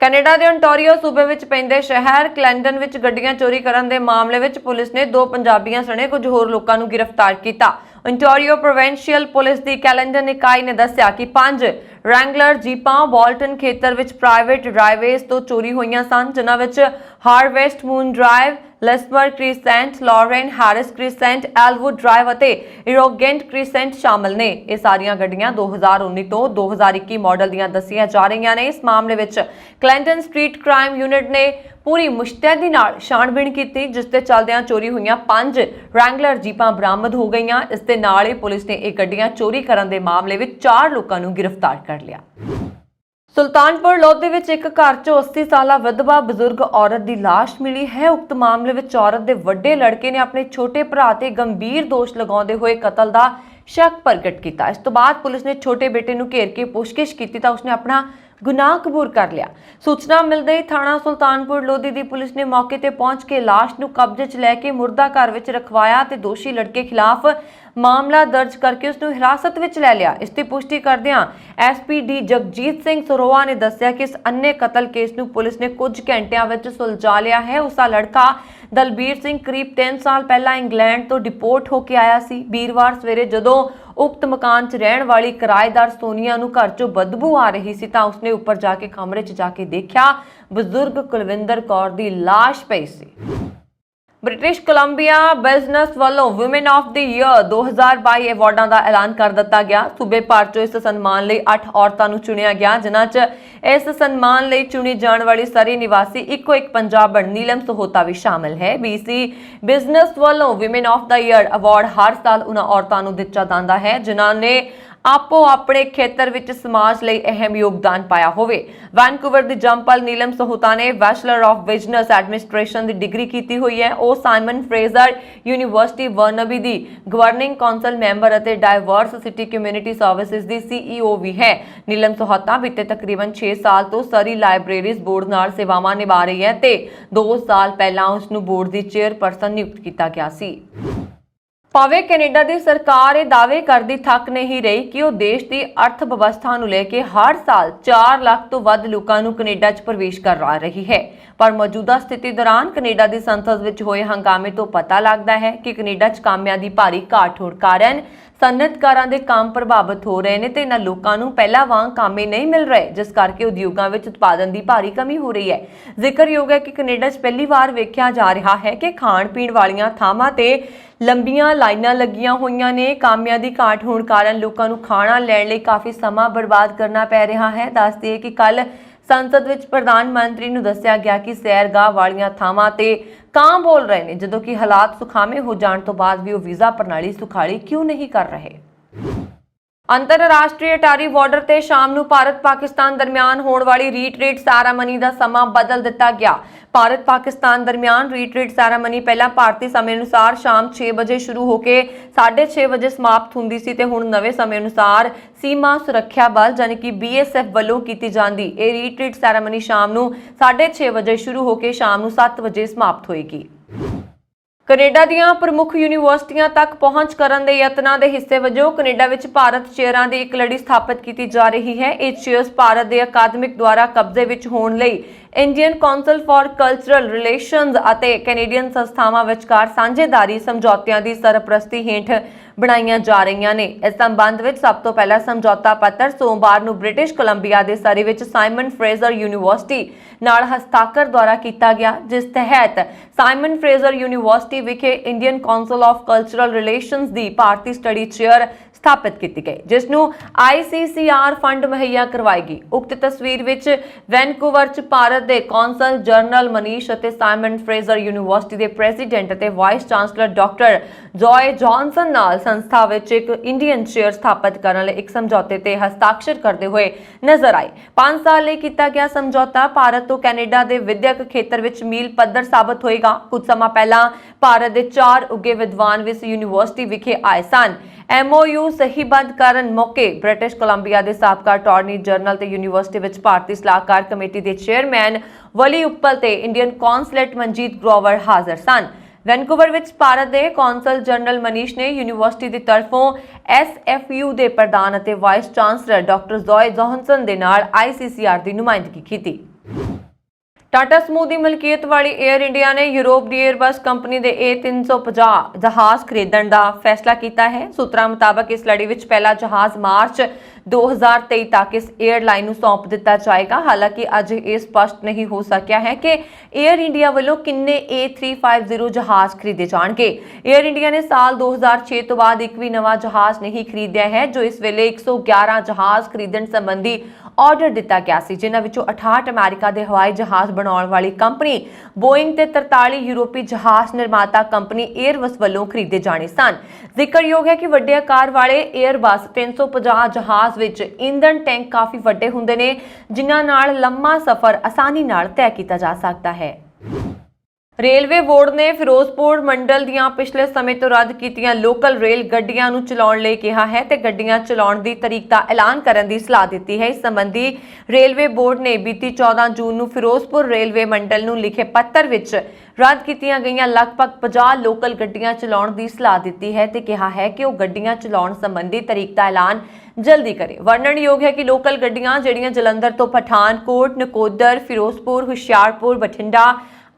ਕੈਨੇਡਾ ਦੇ ontario ਸੂਬੇ ਵਿੱਚ ਪੈਂਦੇ ਸ਼ਹਿਰ ਕਲੈਂਡਨ ਵਿੱਚ ਗੱਡੀਆਂ ਚੋਰੀ ਕਰਨ ਦੇ ਮਾਮਲੇ ਵਿੱਚ ਪੁਲਿਸ ਨੇ 2 ਪੰਜਾਬੀਆਂ ਸਣੇ ਕੁਝ ਹੋਰ ਲੋਕਾਂ ਨੂੰ ਗ੍ਰਿਫਤਾਰ ਕੀਤਾ। ontario ਪ੍ਰੋਵਿੰਸ਼ੀਅਲ ਪੁਲਿਸ ਦੀ ਕੈਲੰਡਨ ਇਕਾਈ ਨੇ ਦੱਸਿਆ ਕਿ 5 ਰੈਂਗਲਰ ਜੀਪਾਂ ਵਾਲਟਨ ਖੇਤਰ ਵਿੱਚ ਪ੍ਰਾਈਵੇਟ ਡਰਾਈਵੇਜ਼ ਤੋਂ ਚੋਰੀ ਹੋਈਆਂ ਸਨ, ਜਿਨ੍ਹਾਂ ਵਿੱਚ Harvest Moon Drive, Lesmer Crescent, Lauren Harris Crescent, Elwood Drive ਅਤੇ ਇਰੋਗੈਂਟ ਕ੍ਰੀਸੈਂਟ ਸ਼ਾਮਲ ਨੇ। ਇਹ ਸਾਰੀਆਂ ਗੱਡੀਆਂ 2019 ਤੋਂ 2021 ਮਾਡਲ ਦੀਆਂ ਦੱਸੀਆਂ ਜਾ ਰਹੀਆਂ ਨੇ। ਇਸ ਮਾਮਲੇ ਵਿੱਚ ਕਲੈਂਟਨ ਸਟਰੀਟ ਕ੍ਰਾਈਮ ਯੂਨਿਟ ਨੇ ਪੂਰੀ ਮੁਸ਼ਤੈਦੀ ਨਾਲ ਛਾਣਬੀਣ ਕੀਤੀ, ਜਿਸ ਦੇ ਚੱਲਦਿਆਂ ਚੋਰੀ ਹੋਈਆਂ 5 ਰੈਂਗਲਰ ਜੀਪਾਂ ਬਰਾਮਦ ਹੋ ਗਈਆਂ। ਇਸ ਦੇ ਨਾਲ ਹੀ ਪੁਲਿਸ ਨੇ ਇਹ ਗੱਡੀਆਂ ਚੋਰੀ ਕਰਨ ਦੇ ਮਾਮਲੇ ਵਿੱਚ 4 ਲੋਕਾਂ ਨੂੰ ਗ੍ਰਿਫਤਾਰ ਕਰ ਲਿਆ। ਸੁਲਤਾਨਪੁਰ ਲੋਧੀ ਵਿੱਚ ਇੱਕ ਘਰ 'ਚ 80 ਸਾਲਾ ਵਿਧਵਾ ਬਜ਼ੁਰਗ ਔਰਤ ਦੀ ਲਾਸ਼ ਮਿਲੀ ਹੈ। ਉਕਤ ਮਾਮਲੇ ਵਿੱਚ ਔਰਤ ਦੇ ਵੱਡੇ ਲੜਕੇ ਨੇ ਆਪਣੇ ਛੋਟੇ ਭਰਾ ਤੇ ਗੰਭੀਰ ਦੋਸ਼ ਲਗਾਉਂਦੇ ਹੋਏ ਕਤਲ ਦਾ ਸ਼ੱਕ ਪ੍ਰਗਟ ਕੀਤਾ। ਇਸ ਤੋਂ ਬਾਅਦ ਪੁਲਿਸ ਨੇ ਛੋਟੇ ਬੇਟੇ ਨੂੰ ਘੇਰ ਕੇ ਪੁੱਛਗਿੱਛ ਕੀਤੀ ਤਾਂ ਉਸਨੇ ਆਪਣਾ ਗੁਨਾਹ ਕਬੂਲ ਕਰ ਲਿਆ। ਸੂਚਨਾ ਮਿਲਦੇ ਹੀ ਥਾਣਾ ਸੁਲਤਾਨਪੁਰ ਲੋਧੀ ਦੀ ਪੁਲਿਸ ਨੇ ਮੌਕੇ ਤੇ ਪਹੁੰਚ ਕੇ ਲਾਸ਼ ਨੂੰ ਕਬਜ਼ੇ 'ਚ ਲੈ ਕੇ ਮੁਰਦਾ ਘਰ ਵਿੱਚ ਰਖਵਾਇਆ ਤੇ ਦੋਸ਼ੀ ਲੜਕੇ ਖਿਲਾਫ ਮਾਮਲਾ ਦਰਜ ਕਰਕੇ ਉਸ ਨੂੰ ਹਿਰਾਸਤ ਵਿੱਚ ਲੈ ਲਿਆ। ਇਸ ਦੀ ਪੁਸ਼ਟੀ ਕਰਦਿਆਂ ਐਸਪੀਡੀ ਜਗਜੀਤ ਸਿੰਘ ਸਰੋਆ ਨੇ ਦੱਸਿਆ ਕਿ ਇਸ ਅੰਨੇ ਕਤਲ ਕੇਸ ਨੂੰ ਪੁਲਿਸ ਨੇ ਕੁਝ ਘੰਟਿਆਂ ਵਿੱਚ ਸੁਲਝਾ ਲਿਆ ਹੈ। ਉਸ ਦਾ ਲੜਕਾ ਦਲਬੀਰ ਸਿੰਘ ਕਰੀਬ 3 ਸਾਲ ਪਹਿਲਾਂ ਇੰਗਲੈਂਡ ਤੋਂ ਡਿਪੋਰਟ ਹੋ ਕੇ ਆਇਆ ਸੀ। ਵੀਰਵਾਰ ਸਵੇਰੇ ਜਦੋਂ ਉਕਤ ਮਕਾਨ 'ਚ ਰਹਿਣ ਵਾਲੀ ਕਿਰਾਏਦਾਰ ਸੋਨੀਆ ਨੂੰ ਘਰ 'ਚੋਂ ਬਦਬੂ ਆ ਰਹੀ ਸੀ ਤਾਂ ਉਸਨੇ ਉੱਪਰ ਜਾ ਕੇ ਕਮਰੇ 'ਚ ਜਾ ਕੇ ਦੇਖਿਆ ਬਜ਼ੁਰਗ ਕੁਲਵਿੰਦਰ ਕੌਰ ਦੀ ਲਾਸ਼ ਪਈ ਸੀ। ਬ੍ਰਿਟਿਸ਼ ਕੋਲੰਬੀਆ ਬਿਜ਼ਨਸ ਵੱਲੋਂ ਵੂਮਨ ਆਫ ਦੀ ਈਅਰ 2022 ਅਵਾਰਡਾਂ ਦਾ ਐਲਾਨ ਕਰ ਦਿੱਤਾ ਗਿਆ। ਸੂਬੇ ਭਰ 'ਚੋਂ ਇਸ ਸਨਮਾਨ ਲਈ 8 ਔਰਤਾਂ ਨੂੰ ਚੁਣਿਆ ਗਿਆ, ਜਿਨ੍ਹਾਂ 'ਚ ਇਸ ਸਨਮਾਨ ਲਈ ਚੁਣੀ ਜਾਣ ਵਾਲੀ ਸਰੀ ਨਿਵਾਸੀ ਇੱਕੋ ਇੱਕ ਪੰਜਾਬਣ ਨੀਲਮ ਸਹੋਤਾ ਵੀ ਸ਼ਾਮਲ ਹੈ। BC ਬਿਜ਼ਨਸ ਵੱਲੋਂ Woman of the Year award ਹਰ ਸਾਲ ਉਹਨਾਂ ਔਰਤਾਂ ਨੂੰ ਦਿੱਤਾ ਜਾਂਦਾ ਹੈ ਜਿਨ੍ਹਾਂ ਨੇ ਆਪੋ ਆਪਣੇ ਖੇਤਰ ਵਿੱਚ ਸਮਾਜ ਲਈ ਅਹਿਮ ਯੋਗਦਾਨ ਪਾਇਆ ਹੋਵੇ। ਵੈਨਕੂਵਰ ਦੀ ਜੰਪਲ ਨੀਲਮ ਸਹੋਤਾ ਨੇ bachelor of business administration the degree ਕੀਤੀ ਹੋਈ ਹੈ। ਉਹ ਸਾਈਮਨ ਫਰੇਜ਼ਰ ਯੂਨੀਵਰਸਿਟੀ ਬਰਨਬੀ ਦੀ ਗਵਰਨਿੰਗ ਕੌਂਸਲ ਮੈਂਬਰ ਅਤੇ ਡਾਇਵਰਸਿਟੀ ਕਮਿਊਨਿਟੀ ਸਰਵਿਸਿਜ਼ ਦੀ CEO ਵੀ ਹੈ। ਨੀਲਮ ਸਹੋਤਾ ਬੀਤੇ ਤਕਰੀਬਨ 6 ਸਾਲ ਤੋਂ ਸਰੀ ਲਾਇਬ੍ਰੇਰੀਜ਼ ਬੋਰਡ ਨਾਲ ਸੇਵਾਵਾਂ ਨਿਭਾ ਰਹੀ ਹੈ ਤੇ 2 ਸਾਲ ਪਹਿਲਾਂ ਉਸ ਨੂੰ ਬੋਰਡ ਦੀ ਚੇਅਰਪਰਸਨ ਨਿਯੁਕਤ ਕੀਤਾ ਗਿਆ ਸੀ। ਭਾਵੇਂ ਕੈਨੇਡਾ ਦੀ ਸਰਕਾਰ ਇਹ ਦਾਅਵੇ ਕਰਦੀ ਥੱਕ ਨਹੀਂ ਰਹੀ ਕਿ ਉਹ ਦੇਸ਼ ਦੀ ਅਰਥ ਵਿਵਸਥਾ ਨੂੰ ਲੈ ਕੇ ਹਰ ਸਾਲ 4 ਲੱਖ ਤੋਂ ਵੱਧ ਲੋਕਾਂ ਨੂੰ ਕੈਨੇਡਾ 'ਚ ਪ੍ਰਵੇਸ਼ ਕਰਵਾ ਰਹੀ ਹੈ, ਪਰ ਮੌਜੂਦਾ ਸਥਿਤੀ ਦੌਰਾਨ ਕੈਨੇਡਾ ਦੀ ਸੰਸਦ ਵਿੱਚ ਹੋਏ ਹੰਗਾਮੇ ਤੋਂ ਪਤਾ ਲੱਗਦਾ ਹੈ ਕਿ ਕੈਨੇਡਾ 'ਚ ਕਾਮਿਆਂ ਦੀ ਭਾਰੀ ਘਾਟ ਹੋਣ ਕਾਰਨ ਸਨਅਤਕਾਰਾਂ ਦੇ ਕੰਮ ਪ੍ਰਭਾਵਿਤ ਹੋ ਰਹੇ ਨੇ ਤੇ ਇਹਨਾਂ ਲੋਕਾਂ ਨੂੰ ਪਹਿਲਾਂ ਵਾਂਗ ਕਾਮੇ ਨਹੀਂ ਮਿਲ ਰਹੇ, ਜਿਸ ਕਰਕੇ ਉਦਯੋਗਾਂ ਵਿੱਚ ਉਤਪਾਦਨ ਦੀ ਭਾਰੀ ਕਮੀ ਹੋ ਰਹੀ ਹੈ। ਜ਼ਿਕਰਯੋਗ ਹੈ ਕਿ ਕੈਨੇਡਾ 'ਚ ਪਹਿਲੀ ਵਾਰ ਵੇਖਿਆ ਜਾ ਰਿਹਾ ਹੈ ਕਿ ਖਾਣ ਪੀਣ ਵਾਲੀਆਂ ਥਾਵਾਂ ਤੇ ਲੰਬੀਆਂ ਲਾਈਨਾਂ ਲੱਗੀਆਂ ਹੋਈਆਂ ਨੇ। ਕਾਮਿਆਂ ਦੀ ਘਾਟ ਹੋਣ ਕਾਰਨ ਲੋਕਾਂ ਨੂੰ ਖਾਣਾ ਲੈਣ ਲਈ ਕਾਫੀ ਸਮਾਂ ਬਰਬਾਦ ਕਰਨਾ ਪੈ ਰਿਹਾ ਹੈ। ਦੱਸ ਦਈਏ ਕਿ ਕੱਲ ਸੰਸਦ ਵਿੱਚ ਪ੍ਰਧਾਨ ਮੰਤਰੀ ਨੂੰ ਦੱਸਿਆ ਗਿਆ ਕਿ ਸੈਰਗਾਹ ਵਾਲੀਆਂ ਥਾਵਾਂ ਤੇ ਕਾਂ ਬੋਲ ਰਹੇ ਨੇ, ਜਦੋਂ ਕਿ ਹਾਲਾਤ ਸੁਖਾਵੇਂ ਹੋ ਜਾਣ ਤੋਂ ਬਾਅਦ ਵੀ ਉਹ ਵੀਜ਼ਾ ਪ੍ਰਣਾਲੀ ਸੁਖਾਲੀ ਕਿਉਂ ਨਹੀਂ ਕਰ ਰਹੇ। ਅੰਤਰਰਾਸ਼ਟਰੀ ਅਟਾਰੀ ਬਾਰਡਰ ਤੇ ਸ਼ਾਮ ਨੂੰ ਭਾਰਤ ਪਾਕਿਸਤਾਨ ਦਰਮਿਆਨ ਹੋਣ ਵਾਲੀ ਰੀਟਰੀਟ ਸੈਰਾਮਨੀ ਦਾ ਸਮਾਂ ਬਦਲ ਦਿੱਤਾ ਗਿਆ। ਭਾਰਤ ਪਾਕਿਸਤਾਨ ਦਰਮਿਆਨ ਰੀਟਰੀਟ ਸੈਰਾਮਨੀ ਪਹਿਲਾਂ ਭਾਰਤੀ ਸਮੇਂ ਅਨੁਸਾਰ ਸ਼ਾਮ 6 ਵਜੇ ਸ਼ੁਰੂ ਹੋ ਕੇ 6:30 ਵਜੇ ਸਮਾਪਤ ਹੁੰਦੀ ਸੀ ਤੇ ਹੁਣ ਨਵੇਂ ਸਮੇਂ ਅਨੁਸਾਰ ਸੀਮਾ ਸੁਰੱਖਿਆ ਬਲ ਯਾਨੀ ਕਿ BSF ਵੱਲੋਂ ਕੀਤੀ ਜਾਂਦੀ ਇਹ ਰੀਟਰੀਟ ਸੈਰਾਮਨੀ ਸ਼ਾਮ ਨੂੰ 6:30 ਵਜੇ ਸ਼ੁਰੂ ਹੋ ਕੇ ਸ਼ਾਮ ਨੂੰ 7 ਵਜੇ ਸਮਾਪਤ ਹੋਏਗੀ। ਕੈਨੇਡਾ ਦੀਆਂ ਪ੍ਰਮੁੱਖ ਯੂਨੀਵਰਸਿਟੀਆਂ ਤੱਕ ਪਹੁੰਚ ਕਰਨ ਦੇ ਯਤਨਾਂ ਦੇ ਹਿੱਸੇ ਵਜੋਂ ਕੈਨੇਡਾ ਵਿੱਚ ਭਾਰਤ ਚੇਅਰਾਂ ਦੀ ਇੱਕ ਲੜੀ ਸਥਾਪਿਤ ਕੀਤੀ ਜਾ ਰਹੀ ਹੈ। ਇਹ ਚੇਅਰਸ ਭਾਰਤ ਦੇ ਅਕਾਦਮਿਕ ਦੁਆਰਾ ਕਬਜ਼ੇ ਵਿੱਚ ਹੋਣ ਲਈ Indian council for cultural relations ਅਤੇ ਕੈਨੇਡੀਅਨ ਸੰਸਥਾਵਾਂ ਵਿਚਕਾਰ ਸਾਂਝੇਦਾਰੀ ਸਮਝੌਤਿਆਂ ਦੀ ਸਰਪ੍ਰਸਤੀ ਹੇਠ ਬਣਾਈਆਂ ਜਾ ਰਹੀਆਂ ਨੇ। ਇਸ ਸੰਬੰਧ ਵਿੱਚ ਸਭ ਤੋਂ ਪਹਿਲਾ ਸਮਝੌਤਾ ਪੱਤਰ ਸੋਮਵਾਰ ਨੂੰ ਬ੍ਰਿਟਿਸ਼ ਕੋਲੰਬੀਆ ਦੇ ਸਰੀ ਵਿੱਚ ਸਾਈਮਨ ਫਰੇਜ਼ਰ ਯੂਨੀਵਰਸਿਟੀ ਨਾਲ ਹਸਤਾਖਰ ਦੁਆਰਾ ਕੀਤਾ ਗਿਆ, ਜਿਸ ਤਹਿਤ ਸਾਈਮਨ ਫਰੇਜ਼ਰ ਯੂਨੀਵਰਸਿਟੀ ਵਿਖੇ Indian council of cultural relations the Bharatiya study chair ਸਥਾਪਿਤ ਕੀਤੀ ਗਈ, ਜਿਸ ਨੂੰ ICCR ਫੰਡ ਮੁਹੱਈਆ ਕਰਵਾਏਗੀ। ਉਕਤ ਤਸਵੀਰ ਵਿੱਚ ਵੈਨਕੂਵਰ 'ਚ ਭਾਰਤ ਦੇ ਕੌਂਸਲ ਜਨਰਲ ਮਨੀਸ਼ ਅਤੇ ਸਾਈਮਨ ਫਰੇਜ਼ਰ ਯੂਨੀਵਰਸਿਟੀ ਦੇ ਪ੍ਰੈਜ਼ੀਡੈਂਟ ਅਤੇ vice chancellor doctor joy Johnson ਨਾਲ ਸੰਸਥਾ ਵਿੱਚ ਇੱਕ ਇੰਡੀਅਨ ਚੇਅਰ ਸਥਾਪਿਤ ਕਰਨ ਲਈ ਇੱਕ ਸਮਝੌਤੇ ਤੇ ਹਸਤਾਖਰ ਕਰਦੇ ਹੋਏ ਨਜ਼ਰ ਆਏ। 5 ਸਾਲ ਲਈ ਕੀਤਾ ਗਿਆ ਸਮਝੌਤਾ ਭਾਰਤ ਤੋਂ ਕੈਨੇਡਾ ਦੇ ਵਿਦਿਅਕ ਖੇਤਰ ਵਿੱਚ ਮੀਲ ਪੱਥਰ ਸਾਬਤ ਹੋਏਗਾ। ਕੁਝ ਸਮਾਂ ਪਹਿਲਾਂ ਭਾਰਤ ਦੇ 4 ਉੱਗੇ ਵਿਦਵਾਨ ਵੀ ਇਸ ਯੂਨੀਵਰਸਿਟੀ ਵਿਖੇ ਆਏ ਸਨ। MOU ਸਹੀਬੱਧ ਕਰਨ ਮੌਕੇ ਬ੍ਰਿਟਿਸ਼ ਕੋਲੰਬੀਆ ਦੇ ਸਾਬਕਾ ਅਟਾਰਨੀ ਜਨਰਲ ਤੇ ਯੂਨੀਵਰਸਿਟੀ ਵਿੱਚ ਭਾਰਤੀ ਸਲਾਹਕਾਰ ਕਮੇਟੀ ਦੇ ਚੇਅਰਮੈਨ ਵਲੀ ਉੱਪਲ ਤੇ ਇੰਡੀਅਨ ਕੌਂਸਲੇਟ ਮਨਜੀਤ ਗਰੋਵਰ ਹਾਜ਼ਰ ਸਨ। ਵੈਨਕੂਵਰ ਵਿੱਚ ਭਾਰਤ ਦੇ ਕੌਂਸਲ ਜਨਰਲ ਮਨੀਸ਼ ਨੇ ਯੂਨੀਵਰਸਿਟੀ ਦੀ ਤਰਫੋਂ SFU ਦੇ ਪ੍ਰਧਾਨ ਅਤੇ vice chancellor doctor joy Johnson ਦੇ ਨਾਲ ICCR ਦੀ ਨੁਮਾਇੰਦਗੀ ਕੀਤੀ। ਟਾਟਾ ਸਮੂਹ ਦੀ ਮਲਕੀਅਤ ਵਾਲੀ 에ਅਰ ਇੰਡੀਆ ਨੇ ਯੂਰਪ ਦੀ 에ਅਰਬਸ ਕੰਪਨੀ ਦੇ A350 ਜਹਾਜ਼ ਖਰੀਦਣ ਦਾ ਫੈਸਲਾ ਕੀਤਾ ਹੈ। ਸੂਤਰਾਂ ਮੁਤਾਬਕ ਇਸ ਲੜੀ ਵਿੱਚ ਪਹਿਲਾ ਜਹਾਜ਼ ਮਾਰਚ 2023 ਤੱਕ ਇਸ 에ਅਰਲਾਈਨ ਨੂੰ ਸੌਂਪ ਦਿੱਤਾ ਜਾਏਗਾ। ਹਾਲਾਂਕਿ ਅੱਜ ਇਹ ਸਪਸ਼ਟ ਨਹੀਂ ਹੋ ਸਕਿਆ ਹੈ ਕਿ 에ਅਰ ਇੰਡੀਆ ਵੱਲੋਂ ਕਿੰਨੇ A350 ਜਹਾਜ਼ ਖਰੀਦੇ ਜਾਣਗੇ। 에ਅਰ ਇੰਡੀਆ ਨੇ ਸਾਲ 2006 ਤੋਂ ਬਾਅਦ ਇੱਕ ਵੀ ਨਵਾਂ ਜਹਾਜ਼ ਨਹੀਂ ਖਰੀਦਿਆ ਹੈ, ਜੋ ਇਸ ਵੇਲੇ 111 ਜਹਾਜ਼ ਖਰੀਦਣ ਸੰਬੰਧੀ ਆਰਡਰ ਦਿੱਤਾ ਗਿਆ ਸੀ, ਜਿਨ੍ਹਾਂ ਵਿੱਚੋਂ 68 ਅਮਰੀਕਾ ਦੇ ਹਵਾਈ ਜਹਾਜ਼ ਬਣਾਉਣ ਵਾਲੀ ਕੰਪਨੀ ਬੋਇੰਗ ਤੇ 43 ਯੂਰਪੀ ਜਹਾਜ਼ ਨਿਰਮਾਤਾ ਕੰਪਨੀ 에ਅਰਬਸ ਵੱਲੋਂ ਖਰੀਦੇ ਜਾਣੇ ਸਨ। ਜ਼ਿਕਰਯੋਗ ਹੈ ਕਿ ਵੱਡੇ ਆਕਾਰ ਵਾਲੇ 에ਅਰਬਸ 350 ਜਹਾਜ਼ ਵਿੱਚ ਇੰਧਨ ਟੈਂਕ ਕਾਫੀ ਵੱਡੇ ਹੁੰਦੇ ਨੇ, ਜਿਨ੍ਹਾਂ ਨਾਲ ਲੰਮਾ ਸਫ਼ਰ ਆਸਾਨੀ ਨਾਲ ਤੈਅ ਕੀਤਾ ਜਾ ਸਕਦਾ ਹੈ। ਰੇਲਵੇ ਬੋਰਡ ਨੇ ਫਿਰੋਜ਼ਪੁਰ ਮੰਡਲ ਦੀਆਂ ਪਿਛਲੇ ਸਮੇਂ ਤੋਂ ਰੱਦ ਕੀਤੀਆਂ ਲੋਕਲ ਰੇਲ ਗੱਡੀਆਂ ਨੂੰ ਚਲਾਉਣ ਲਈ ਕਿਹਾ ਹੈ ਤੇ ਗੱਡੀਆਂ ਚਲਾਉਣ ਦੀ ਤਰੀਕ ਦਾ ਐਲਾਨ ਕਰਨ ਦੀ ਸਲਾਹ ਦਿੱਤੀ ਹੈ। ਇਸ ਸੰਬੰਧੀ ਰੇਲਵੇ ਬੋਰਡ ਨੇ ਬੀਤੀ 14 ਜੂਨ ਨੂੰ ਫਿਰੋਜ਼ਪੁਰ ਰੇਲਵੇ ਮੰਡਲ ਨੂੰ ਲਿਖੇ ਪੱਤਰ ਵਿੱਚ ਰੱਦ ਕੀਤੀਆਂ ਗਈਆਂ ਲਗਭਗ 50 ਲੋਕਲ ਗੱਡੀਆਂ ਚਲਾਉਣ ਦੀ ਸਲਾਹ ਦਿੱਤੀ ਹੈ ਤੇ ਕਿਹਾ ਹੈ ਕਿ ਉਹ ਗੱਡੀਆਂ ਚਲਾਉਣ ਸੰਬੰਧੀ ਤਰੀਕ ਦਾ ਐਲਾਨ ਜਲਦੀ ਕਰੇ। ਵਰਣਨਯੋਗ ਹੈ ਕਿ ਲੋਕਲ ਗੱਡੀਆਂ ਜਿਹੜੀਆਂ ਜਲੰਧਰ ਤੋਂ ਪਠਾਨਕੋਟ, ਨਕੋਦਰ, ਫਿਰੋਜ਼ਪੁਰ, ਹੁਸ਼ਿਆਰਪੁਰ, ਬਠਿੰਡਾ,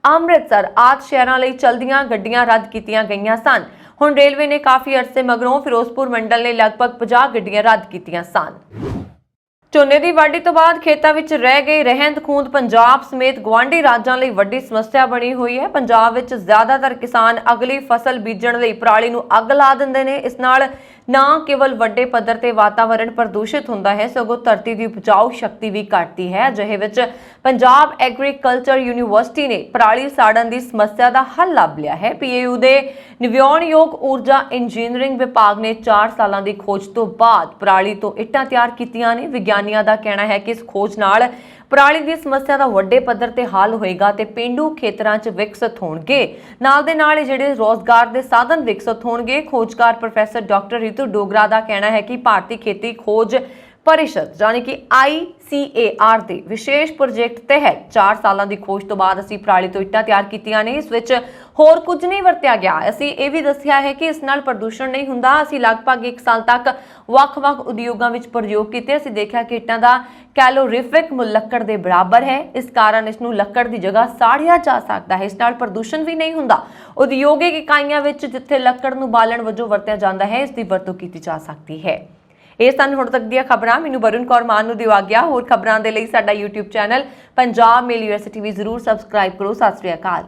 ਅੰਮ੍ਰਿਤਸਰ ਆਦਿ ਸ਼ਹਿਰਾਂ ਲਈ ਚਲਦੀਆਂ ਗੱਡੀਆਂ ਰੱਦ ਕੀਤੀਆਂ ਗਈਆਂ ਸਨ। ਹੁਣ ਰੇਲਵੇ ਨੇ ਕਾਫੀ ਅਰਸੇ ਮਗਰੋਂ ਫਿਰੋਜ਼ਪੁਰ ਮੰਡਲ ਨੇ ਲਗਭਗ 50 ਗੱਡੀਆਂ ਰੱਦ ਕੀਤੀਆਂ ਸਨ। ਝੋਨੇ ਦੀ ਵਾਢੀ ਤੋਂ ਬਾਅਦ ਖੇਤਾਂ ਵਿੱਚ ਰਹਿ ਗਈ ਰਹਿੰਦ ਖੂੰਹਦ ਪੰਜਾਬ ਸਮੇਤ ਗੁਆਂਢੀ ਰਾਜਾਂ ਲਈ ਵੱਡੀ ਸਮੱਸਿਆ ਬਣੀ ਹੋਈ ਹੈ। ਪੰਜਾਬ ਵਿੱਚ ਜ਼ਿਆਦਾਤਰ ਕਿਸਾਨ ਅਗਲੀ ਫਸਲ ਬੀਜਣ ਲਈ ਪਰਾਲੀ ਨੂੰ ਅੱਗ ਲਾ ਦਿੰਦੇ ਨੇ। ਇਸ ਨਾਲ ਨਾ ਕੇਵਲ ਵੱਡੇ ਪੱਧਰ ਤੇ ਵਾਤਾਵਰਣ ਪ੍ਰਦੂਸ਼ਿਤ ਹੁੰਦਾ ਹੈ, ਸਗੋਂ ਧਰਤੀ ਦੀ ਉਪਜਾਊ ਸ਼ਕਤੀ ਵੀ ਘਟਦੀ ਹੈ। ਅਜਿਹੇ ਵਿੱਚ ਪੰਜਾਬ ਐਗਰੀਕਲਚਰ ਯੂਨੀਵਰਸਿਟੀ ਨੇ ਪਰਾਲੀ ਸਾੜਨ ਦੀ ਸਮੱਸਿਆ ਦਾ ਹੱਲ ਲੱਭ ਲਿਆ ਹੈ। PAU ਦੇ ਨਵਿਆਉਣਯੋਗ ਊਰਜਾ ਇੰਜੀਨੀਅਰਿੰਗ ਵਿਭਾਗ ਨੇ 4 ਸਾਲਾਂ ਦੀ ਖੋਜ ਤੋਂ ਬਾਅਦ ਪਰਾਲੀ ਤੋਂ ਇੱਟਾਂ ਤਿਆਰ ਕੀਤੀਆਂ ਨੇ। ਵਿਗਿਆਨੀਆਂ ਦਾ ਕਹਿਣਾ ਹੈ ਕਿ ਇਸ ਖੋਜ ਨਾਲ ਪਰਾਲੀ ਦੀ ਸਮੱਸਿਆ ਦਾ ਵੱਡੇ ਪੱਧਰ ਤੇ ਹੱਲ ਹੋਏਗਾ ਤੇ ਪੇਂਡੂ ਖੇਤਰਾਂ 'ਚ ਵਿਕਸਿਤ ਹੋਣਗੇ। ਨਾਲ ਦੇ ਨਾਲ ਜਿਹੜੇ ਰੋਜ਼ਗਾਰ ਦੇ ਸਾਧਨ ਵਿਕਸਿਤ ਹੋਣਗੇ। ਖੋਜਕਾਰ ਪ੍ਰੋਫੈਸਰ ਡਾਕਟਰ ਰਿਤੂ ਡੋਗਰਾ ਦਾ ਕਹਿਣਾ ਹੈ ਕਿ ਭਾਰਤੀ ਖੇਤੀ ਖੋਜ परिषद यानी कि ICAR ਦੇ ਵਿਸ਼ੇਸ਼ ਪ੍ਰੋਜੈਕਟ ਤਹਿਤ 4 ਸਾਲਾਂ ਦੀ ਖੋਜ ਤੋਂ ਬਾਅਦ ਅਸੀਂ ਪਰਾਲੀ ਤੋਂ ਇੱਟਾਂ ਤਿਆਰ ਕੀਤੀਆਂ ਨੇ। ਇਸ ਵਿੱਚ ਹੋਰ ਕੁਝ ਨਹੀਂ ਵਰਤਿਆ ਗਿਆ। ਅਸੀਂ ਇਹ ਵੀ ਦੱਸਿਆ ਹੈ ਕਿ ਇਸ ਨਾਲ ਪ੍ਰਦੂਸ਼ਣ ਨਹੀਂ ਹੁੰਦਾ। ਅਸੀਂ ਲਗਭਗ 1 ਸਾਲ ਤੱਕ ਵੱਖ-ਵੱਖ ਉਦਯੋਗਾਂ ਵਿੱਚ ਪ੍ਰਯੋਗ ਕੀਤੇ। ਅਸੀਂ ਦੇਖਿਆ ਕਿ ਇੱਟਾਂ ਦਾ ਕੈਲੋਰੀਫਿਕ ਮੁੱਲ ਲੱਕੜ ਦੇ ਬਰਾਬਰ ਹੈ। ਇਸ ਕਾਰਨ ਇਸ ਨੂੰ ਲੱਕੜ ਦੀ ਜਗ੍ਹਾ ਸਾੜਿਆ ਜਾ ਸਕਦਾ ਹੈ। ਇਸ ਨਾਲ ਪ੍ਰਦੂਸ਼ਣ ਵੀ ਨਹੀਂ ਹੁੰਦਾ। ਉਦਯੋਗਿਕ ਇਕਾਈਆਂ ਵਿੱਚ ਜਿੱਥੇ ਲੱਕੜ ਨੂੰ ਬਾਲਣ ਵਜੋਂ ਵਰਤਿਆ ਜਾਂਦਾ ਹੈ, ਇਸ ਦੀ ਵਰਤੋਂ ਕੀਤੀ ਜਾ ਸਕਦੀ ਹੈ। ਇਹ ਸਨ ਹੁਣ ਤੱਕ ਦੀਆਂ ਖਬਰਾਂ। ਮੈਨੂੰ ਵਰੁਣ ਕੌਰ ਮਾਨ ਨੂੰ ਦਿਓ ਆਗਿਆ। ਹੋਰ ਖਬਰਾਂ ਦੇ ਲਈ ਸਾਡਾ YouTube ਚੈਨਲ ਪੰਜਾਬ ਮੇਲ USA TV ਜ਼ਰੂਰ ਸਬਸਕ੍ਰਾਈਬ ਕਰੋ। ਸਤਿ ਸ਼੍ਰੀ ਅਕਾਲ।